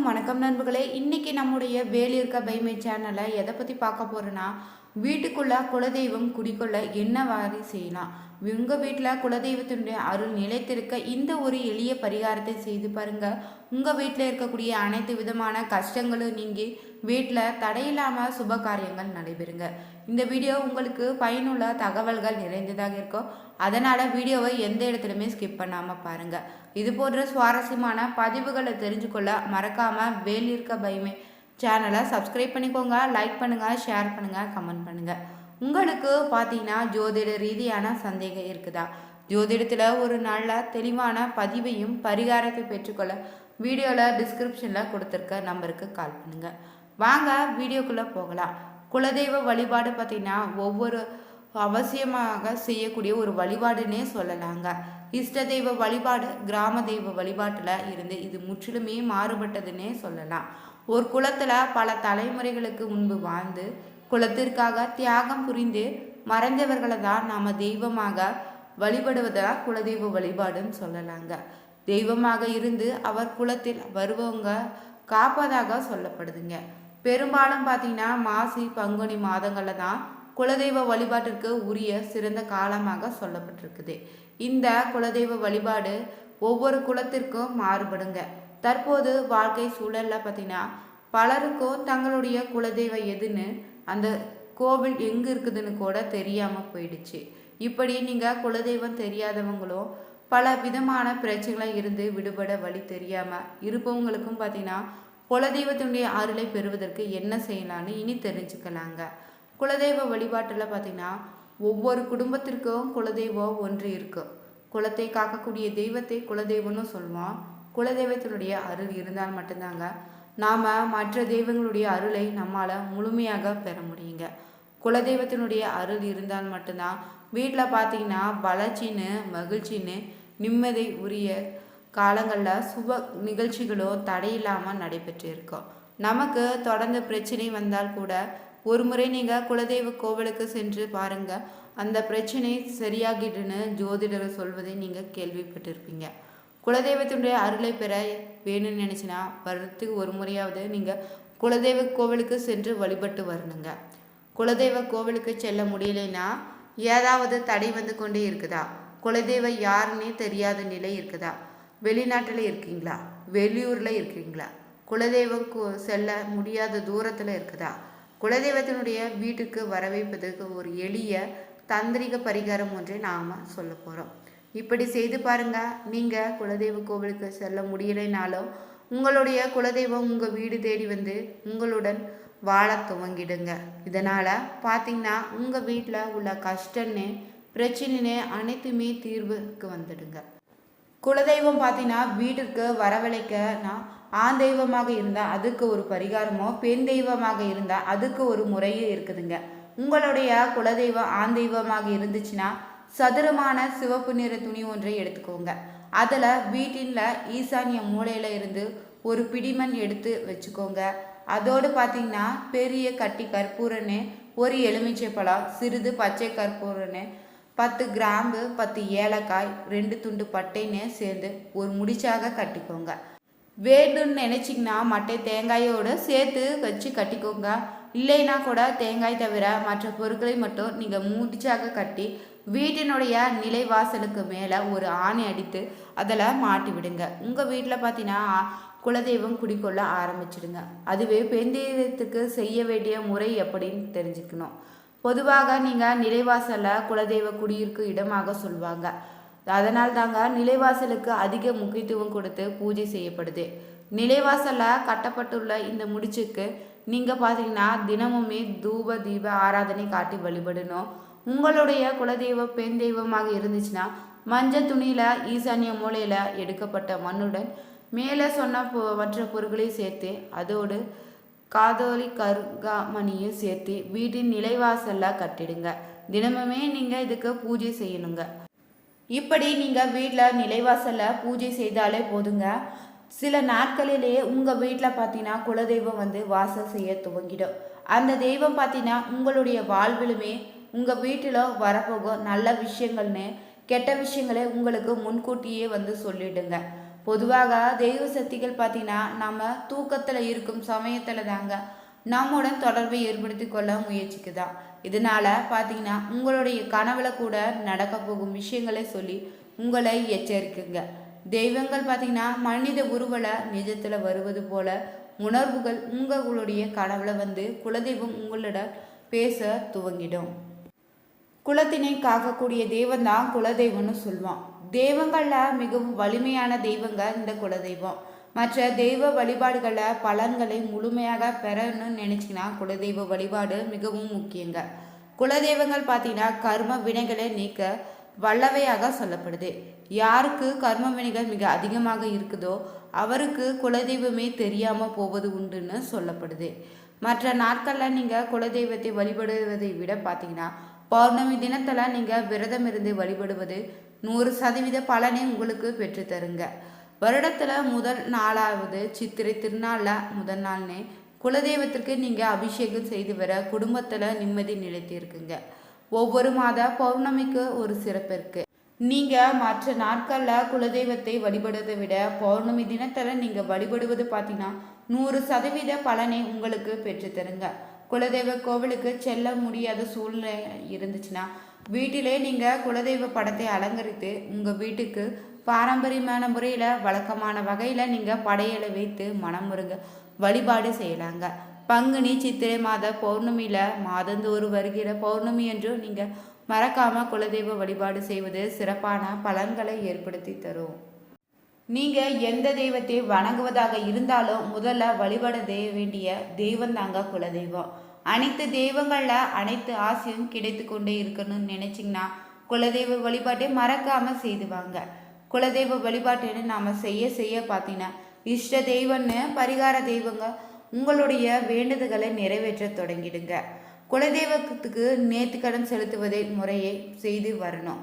அனைவருக்கும் வணக்கம் நண்பர்களே. இன்னைக்கு நம்முடைய வேலியிருக்க பைமை சேனலை எதை பற்றி பார்க்க போகிறோன்னா, வீட்டுக்குள்ள குலதெய்வம் குடிக்கொள்ள என்ன வாரி செய்யலாம். உங்கள் வீட்டில் குலதெய்வத்தினுடைய அருள் நிலைத்திருக்க இந்த ஒரு எளிய பரிகாரத்தை செய்து பாருங்க. உங்கள் வீட்டில் இருக்கக்கூடிய அனைத்து விதமான கஷ்டங்களும் நீங்கி வீட்டில் தடையில்லாமல் சுப காரியங்கள் நடைபெறுங்க. இந்த வீடியோ உங்களுக்கு பயனுள்ள தகவல்கள் நிறைந்ததாக இருக்கும். அதனால் வீடியோவை எந்த இடத்துலையுமே ஸ்கிப் பண்ணாமல் பாருங்கள். இது போன்ற சுவாரஸ்யமான பதிவுகளை தெரிஞ்சுக்கொள்ள மறக்காமல் வேலியிருக்க பைமை சேனலை சப்ஸ்கிரைப் பண்ணிக்கோங்க. லைக் பண்ணுங்கள், ஷேர் பண்ணுங்கள், கமெண்ட் பண்ணுங்கள். உங்களுக்கு பார்த்தீங்கன்னா ஜோதிட ரீதியான சந்தேகம் இருக்குதா? ஜோதிடத்தில் ஒரு நல்ல தெளிவான பதிவையும் பரிகாரத்தை பெற்றுக்கொள்ள வீடியோவில் டிஸ்கிரிப்ஷனில் கொடுத்துருக்க நம்பருக்கு கால் பண்ணுங்கள். வாங்க வீடியோக்குள்ளே போகலாம். குலதெய்வ வழிபாடு பார்த்திங்கன்னா ஒவ்வொரு அவசியமாக செய்யக்கூடிய ஒரு வழிபாடுன்னே சொல்லலாங்க. இஷ்ட தெய்வ வழிபாடு கிராம தெய்வ வழிபாட்டில் இருந்து இது முற்றிலுமே மாறுபட்டதுன்னே சொல்லலாம். ஒரு குலத்தில் பல தலைமுறைகளுக்கு முன்பு வாழ்ந்து குலத்திற்காக தியாகம் புரிந்து மறைந்தவர்களை தான் நாம் தெய்வமாக வழிபடுவதாக குலதெய்வ வழிபாடுன்னு சொல்லலாங்க. தெய்வமாக இருந்து அவர் குலத்தில் வருவவங்க காப்பதாக சொல்லப்படுதுங்க. பெரும்பாலும் பார்த்தீங்கன்னா மாசி பங்குனி மாதங்களில் தான் குலதெய்வ வழிபாட்டிற்கு உரிய சிறந்த காலமாக சொல்லப்பட்டிருக்குது. இந்த குலதெய்வ வழிபாடு ஒவ்வொரு குலத்திற்கும் மாறுபடுங்க. தற்போது வாழ்க்கை சூழலில் பார்த்தீங்கன்னா பலருக்கும் தங்களுடைய குலதெய்வம் எதுன்னு அந்த கோவில் எங்கே இருக்குதுன்னு கூட தெரியாமல் போயிடுச்சு. இப்படி நீங்கள் குலதெய்வம் தெரியாதவங்களும் பல விதமான பிரச்சனைகளை இருந்து விடுபட வழி தெரியாமல் இருப்பவங்களுக்கும் பார்த்தீங்கன்னா குலதெய்வத்தினுடைய அருளை பெறுவதற்கு என்ன செய்யலான்னு இனி தெரிஞ்சுக்கலாங்க. குலதெய்வ வழிபாட்டில் பார்த்திங்கன்னா ஒவ்வொரு குடும்பத்திற்கும் குலதெய்வம் ஒன்று இருக்கும். குலத்தை காக்கக்கூடிய தெய்வத்தை குலதெய்வம்னு சொல்லுவோம். குலதெய்வத்தினுடைய அருள் இருந்தால் மட்டும்தாங்க நாம் மற்ற தெய்வங்களுடைய அருளை நம்மால் முழுமையாக பெற முடியுங்க. குலதெய்வத்தினுடைய அருள் இருந்தால் மட்டும்தான் வீட்டில் பார்த்திங்கன்னா வளர்ச்சின்னு மகிழ்ச்சின்னு நிம்மதி உரிய காலங்களில் சுப நிகழ்ச்சிகளும் தடையில்லாமல் நடைபெற்று இருக்கோம். நமக்கு தொடர்ந்து பிரச்சனை வந்தால் கூட ஒரு முறை நீங்கள் குலதெய்வ கோவிலுக்கு சென்று பாருங்கள். அந்த பிரச்சனை சரியாகிடுன்னு ஜோதிடர் சொல்வதை நீங்கள் கேள்விப்பட்டிருப்பீங்க. குலதெய்வத்தினுடைய அருளை பெற வேணும்னு நினச்சினா வருடத்துக்கு ஒரு முறையாவது நீங்கள் குலதெய்வ கோவிலுக்கு சென்று வழிபட்டு வரணுங்க. குலதெய்வ கோவிலுக்கு செல்ல முடியலைன்னா ஏதாவது தடை வந்து கொண்டே இருக்குதா? குலதெய்வம் யாருன்னே தெரியாத நிலை இருக்குதா? வெளிநாட்டில் இருக்கீங்களா? வெளியூரில் இருக்கீங்களா? குலதெய்வம் செல்ல முடியாத தூரத்தில் இருக்குதா? குலதெய்வத்தினுடைய வீட்டுக்கு வரவைப்பதற்கு ஒரு எளிய தந்திரிக பரிகாரம் ஒன்றை நாம் சொல்ல போகிறோம். இப்படி செய்து பாருங்க. நீங்கள் குலதெய்வ கோவிலுக்கு செல்ல முடியலைனாலும் உங்களுடைய குலதெய்வம் உங்கள் வீடு தேடி வந்து உங்களுடன் வாழ துவங்கிடுங்க. இதனால் பார்த்தீங்கன்னா உங்கள் வீட்டில் உள்ள கஷ்டன்னு பிரச்சனைன்னு அனைத்துமே தீர்வுக்கு வந்துடுங்க. குலதெய்வம் பார்த்தீங்கன்னா வீட்டிற்கு வரவழைக்கனா ஆண் தெய்வமாக இருந்தால் அதுக்கு ஒரு பரிகாரமோ, பெண் தெய்வமாக இருந்தால் அதுக்கு ஒரு முறையும் இருக்குதுங்க. உங்களுடைய குலதெய்வம் ஆண் தெய்வமாக இருந்துச்சுன்னா சதுரமான சிவப்பு நிற துணி ஒன்றை எடுத்துக்கோங்க. அதில் வீட்டில் ஈசானிய மூலையில் இருந்து ஒரு பிடிமண் எடுத்து வச்சுக்கோங்க. அதோடு பார்த்தீங்கன்னா பெரிய கட்டி கற்பூரன்னு, ஒரு எலுமிச்சை பழம், சிறிது பச்சை கற்பூரன்னு, 10 கிராம்பு, 10 ஏலக்காய், 2 துண்டு பட்டைன்னு சேர்ந்து ஒரு முடிச்சாக கட்டிக்கோங்க. வேணும்னு நினச்சிங்கன்னா மட்டை தேங்காயோடு சேர்த்து வச்சு கட்டிக்கோங்க. இல்லைன்னா கூட தேங்காய் தவிர மற்ற பொருட்களை மட்டும் நீங்கள் முடிச்சாக கட்டி வீட்டினுடைய நிலைவாசலுக்கு மேலே ஒரு ஆணி அடித்து அதில் மாட்டி விடுங்க. உங்கள் வீட்டில் பார்த்தீங்கன்னா குலதெய்வம் குடிக்கொள்ள ஆரம்பிச்சிடுங்க. அதுவே பெண் தெய்வத்துக்கு செய்ய வேண்டிய முறை எப்படின்னு தெரிஞ்சுக்கணும். பொதுவாக நீங்கள் நிலைவாசலில் குலதெய்வ குடியிருக்கும் இடமாக சொல்லுவாங்க. அதனால் தாங்க நிலைவாசலுக்கு அதிக முக்கியத்துவம் கொடுத்து பூஜை செய்யப்படுது. நிலைவாசலில் கட்டப்பட்டுள்ள இந்த முடிச்சுக்கு நீங்கள் பார்த்தீங்கன்னா தினமுமே தூப தீப ஆராதனை காட்டி வழிபடணும். உங்களுடைய குலதெய்வ பெண் தெய்வமாக இருந்துச்சுன்னா மஞ்சள் துணியில் ஈசானிய மூலையில் எடுக்கப்பட்ட மண்ணுடன் மேலே சொன்ன மற்ற பொருட்களை சேர்த்து அதோடு காதோலி கருகாமணியும் சேர்த்து வீட்டின் நிலைவாசலில் கட்டிடுங்க. தினமுமே நீங்கள் இதுக்கு பூஜை செய்யணுங்க. இப்படி நீங்கள் வீட்டில் நிலைவாசலில் பூஜை செய்தாலே போதுங்க. சில நாட்களிலேயே உங்கள் வீட்டில் பார்த்தீங்கன்னா குலதெய்வம் வந்து வாசல் செய்ய துவங்கிடும். அந்த தெய்வம் பார்த்தீங்கன்னா உங்களுடைய வாழ்விலுமே உங்கள் வீட்டில் வரப்போகும் நல்ல விஷயங்கள்னு கெட்ட விஷயங்களை உங்களுக்கு முன்கூட்டியே வந்து சொல்லிடுங்க. பொதுவாக தெய்வ சக்திகள் பார்த்தீங்கன்னா நம்ம தூக்கத்தில் இருக்கும் சமயத்தில் தாங்க நம்முடன் தொடர்பை ஏற்படுத்தி கொள்ள முயற்சிக்குதான். இதனால பார்த்தீங்கன்னா உங்களுடைய கனவுல கூட நடக்க போகும் விஷயங்களை சொல்லி உங்களை எச்சரிக்குங்க. தெய்வங்கள் பார்த்தீங்கன்னா மனித உருவல நிஜத்தில் வருவது போல உணர்வுகள் உங்களுடைய கனவுல வந்து குலதெய்வம் உங்களிடம் பேச துவங்கிடும். குலத்தினை காக்கக்கூடிய தெய்வம் தான் குலதெய்வம்னு சொல்லுவோம். தெய்வங்களில் மிகவும் வலிமையான தெய்வங்கள் இந்த குலதெய்வம். மற்ற தெய்வ வழிபாடுகளில் பலன்களை முழுமையாக பெறணும்னு நினச்சிங்கன்னா குலதெய்வ வழிபாடு மிகவும் முக்கியங்க. குலதெய்வங்கள் பார்த்தீங்கன்னா கர்ம வினைகளை நீக்க வல்லவையாக சொல்லப்படுது. யாருக்கு கர்ம வினைகள் மிக அதிகமாக இருக்குதோ அவருக்கு குலதெய்வமே தெரியாமல் போவது உண்டுன்னு சொல்லப்படுது. மற்ற நாட்களில் நீங்கள் குலதெய்வத்தை வழிபடுவதை விட பார்த்தீங்கன்னா பௌர்ணமி தினத்தில் நீங்கள் விரதம் இருந்து வழிபடுவது 100% பலனை உங்களுக்கு பெற்றுத்தருங்க. வருடத்தில் முதல் நாளாவது சித்திரை திருநாளில் முதல் நாள்னே குலதெய்வத்திற்கு நீங்கள் அபிஷேகம் செய்து வர குடும்பத்தில் நிம்மதி நிலைத்து இருக்குங்க. ஒவ்வொரு மாத பௌர்ணமிக்கு ஒரு சிறப்பு இருக்குது. நீங்கள் மற்ற நாட்களில் குலதெய்வத்தை வழிபடுவதை விட பௌர்ணமி தினத்தில் நீங்கள் வழிபடுவது பார்த்தீங்கன்னா 100% பலனை உங்களுக்கு பெற்றுத்தருங்க. குலதெய்வ கோவிலுக்கு செல்ல முடியாத சூழ்நிலை இருந்துச்சுன்னா வீட்டிலே நீங்கள் குலதெய்வ படத்தை அலங்கரித்து உங்கள் வீட்டுக்கு பாரம்பரியமான முறையில் வழக்கமான வகையில் நீங்கள் படையலை வைத்து மனமுருங்க வழிபாடு செய்யலாங்க. பங்குனி சித்திரை மாத பௌர்ணமியில் மாதந்தோறும் வருகிற பௌர்ணமி என்று நீங்கள் மறக்காமல் குலதெய்வ வழிபாடு செய்வது சிறப்பான பலன்களை ஏற்படுத்தி தரும். நீங்கள் எந்த தெய்வத்தை வணங்குவதாக இருந்தாலும் முதல்ல வழிபட வேண்டிய தெய்வம் தாங்க குலதெய்வம். அனைத்து தெய்வங்களில் அனைத்து ஆசையும் கிடைத்து கொண்டே இருக்கணும்னு நினச்சிங்கன்னா குலதெய்வ வழிபாட்டை மறக்காமல் செய்துவாங்க. குலதெய்வ வழிபாட்டுன்னு நாம் செய்ய பார்த்தீங்கன்னா இஷ்ட தெய்வம்னு பரிகார தெய்வங்க உங்களுடைய வேண்டுதல்களை நிறைவேற்ற தொடங்கிடுங்க. குலதெய்வத்துக்கு நேர்த்திக்கடன் செலுத்துவதை முறையை செய்து வரணும்.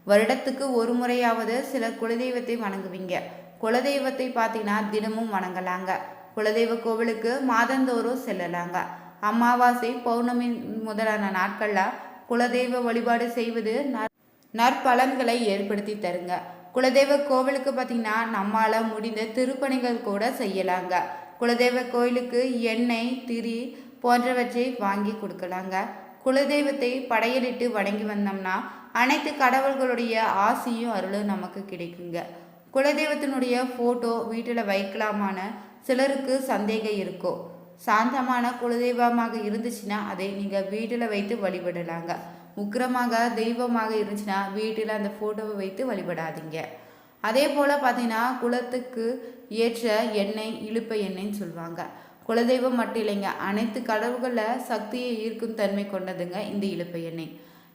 வருடத்துக்கு ஒரு முறையாவது சில குலதெய்வத்தை வணங்குவீங்க. குலதெய்வத்தை பார்த்தீங்கன்னா தினமும் வணங்கலாங்க. குலதெய்வ கோவிலுக்கு மாதந்தோறும் செல்லலாங்க. அமாவாசை பௌர்ணமி முதலான நாட்களில் குலதெய்வ வழிபாடு செய்வது நற்பலன்களை ஏற்படுத்தி தருங்க. குலதெய்வ கோவிலுக்கு பார்த்தீங்கன்னா நம்மால் முடிந்த திருப்பணிகள் கூட செய்யலாங்க. குலதெய்வ கோயிலுக்கு எண்ணெய் திரி போன்றவற்றை வாங்கி கொடுக்கலாங்க. குலதெய்வத்தை படையலிட்டு வணங்கி வந்தோம்னா அனைத்து கடவுள்களுடைய ஆசையும் அருளும் நமக்கு கிடைக்குங்க. குலதெய்வத்தினுடைய ஃபோட்டோ வீட்டில் வைக்கலாமான சிலருக்கு சந்தேகம் இருக்கும். சாந்தமான குலதெய்வமாக இருந்துச்சுன்னா அதை நீங்கள் வீட்டில் வைத்து வழிபடலாங்க. உக்கிரமாக தெய்வமாக இருந்துச்சுன்னா வீட்டில் அந்த ஃபோட்டோவை வைத்து வழிபடாதீங்க. அதே போல் பார்த்தீங்கன்னா குலத்துக்கு ஏற்ற எண்ணெய் இழுப்ப எண்ணெய்ன்னு சொல்லுவாங்க. குலதெய்வம் மட்டும் இல்லைங்க, அனைத்து கடவுள்களில் சக்தியை ஈர்க்கும் தன்மை கொண்டதுங்க இந்த இழுப்ப எண்ணெய்.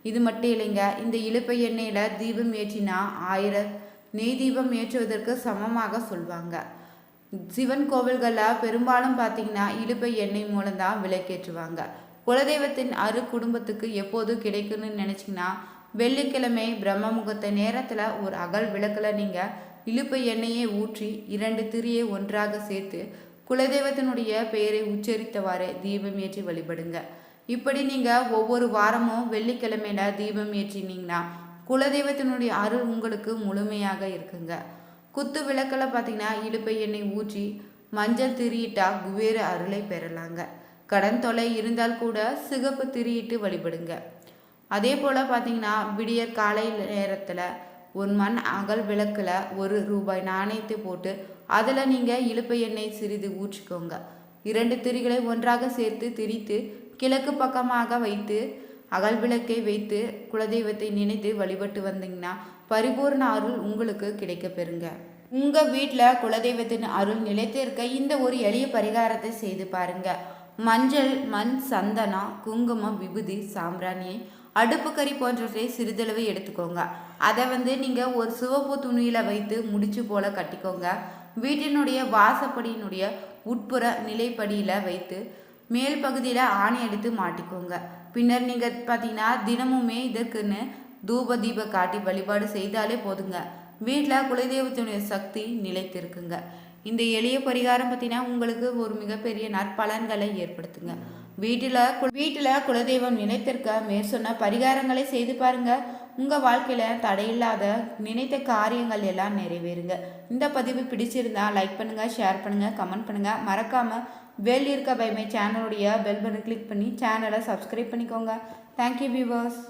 இது மட்டும் இல்லைங்க, இந்த இழுப்ப எண்ணெயில் தீபம் ஏற்றினா 1000 நெய் தீபம் ஏற்றுவதற்கு சமமாக சொல்லுவாங்க. சிவன் கோவில்களில் பெரும்பாலும் பார்த்தீங்கன்னா இழுப்பை எண்ணெய் மூலம்தான் விளக்கேற்றுவாங்க. குலதெய்வத்தின் குடும்பத்துக்கு எப்போது கிடைக்குன்னு நினச்சிங்கன்னா வெள்ளிக்கிழமை பிரம்ம முகூர்த்த நேரத்தில் ஒரு அகல் விளக்கில் நீங்கள் இழுப்பை எண்ணெயை ஊற்றி 2 திரியை ஒன்றாக சேர்த்து குலதெய்வத்தினுடைய பெயரை உச்சரித்தவாறு தீபம் ஏற்றி வழிபடுங்க. இப்படி நீங்கள் ஒவ்வொரு வாரமும் வெள்ளிக்கிழமையில தீபம் ஏற்றினீங்கன்னா குலதெய்வத்தினுடைய அருள் உங்களுக்கு முழுமையாக இருக்குங்க. குத்து விளக்கில் பார்த்தீங்கன்னா இழுப்பை எண்ணெய் ஊற்றி மஞ்சள் திரியிட்டா குபேர அருளை பெறலாங்க. கடன் தொலை இருந்தால் கூட சிகப்பு திரியிட்டு வழிபடுங்க. அதே போல் பார்த்தீங்கன்னா விடியற் காலை நேரத்தில் 1 மண் அகல் விளக்கில் ₹1 நாணயத்தை போட்டு அதில் நீங்கள் இழுப்பை எண்ணெய் சிறிது ஊற்றிக்கோங்க. 2 திரிகளை ஒன்றாக சேர்த்து திரித்து கிழக்கு பக்கமாக வைத்து அகல் விளக்கை வைத்து குலதெய்வத்தை நினைத்து வழிபட்டு வந்தீங்கன்னா பரிபூர்ண அருள் உங்களுக்கு கிடைக்க பெறுங்க. உங்கள் வீட்டில் குலதெய்வத்தின் அருள் நிலைத்திருக்க இந்த ஒரு எளிய பரிகாரத்தை செய்து பாருங்க. மஞ்சள், மண், சந்தனம், குங்குமம், விபூதி, சாம்பிராணியை, அடுப்பு கறி போன்றவற்றை சிறிதளவு எடுத்துக்கோங்க. அதை நீங்கள் ஒரு சிவப்பு துணியில் வைத்து முடிச்சு போல கட்டிக்கோங்க. வீட்டினுடைய வாசப்படியினுடைய உட்புற நிலைப்படியில் வைத்து மேல் பகுதியில் ஆணி அடித்து மாட்டிக்கோங்க. பின்னர் நீங்கள் பார்த்தீங்கன்னா தினமுமே இதற்குன்னு தூப தீப காட்டி வழிபாடு செய்தாலே போதுங்க. வீட்டில் குலதெய்வத்தினுடைய சக்தி நிலைத்திருக்குங்க. இந்த எளிய பரிகாரம் பார்த்தீங்கன்னா உங்களுக்கு ஒரு மிகப்பெரிய நற்பலன்களை ஏற்படுத்துங்க. வீட்டில் குலதெய்வம் நிலைத்திருக்க மேற்சொன்ன பரிகாரங்களை செய்து பாருங்க. உங்கள் வாழ்க்கையில் தடையில்லாத நினைத்த காரியங்கள் எல்லாம் நிறைவேறுங்க. இந்த பதிவு பிடிச்சிருந்தா லைக் பண்ணுங்கள், ஷேர் பண்ணுங்கள், கமெண்ட் பண்ணுங்கள். மறக்காமல் வேலியிருக்க பைமை சேனலுடைய பெல் பட்டன் கிளிக் பண்ணி சேனலை சப்ஸ்கிரைப் பண்ணிக்கோங்க. Thank you viewers.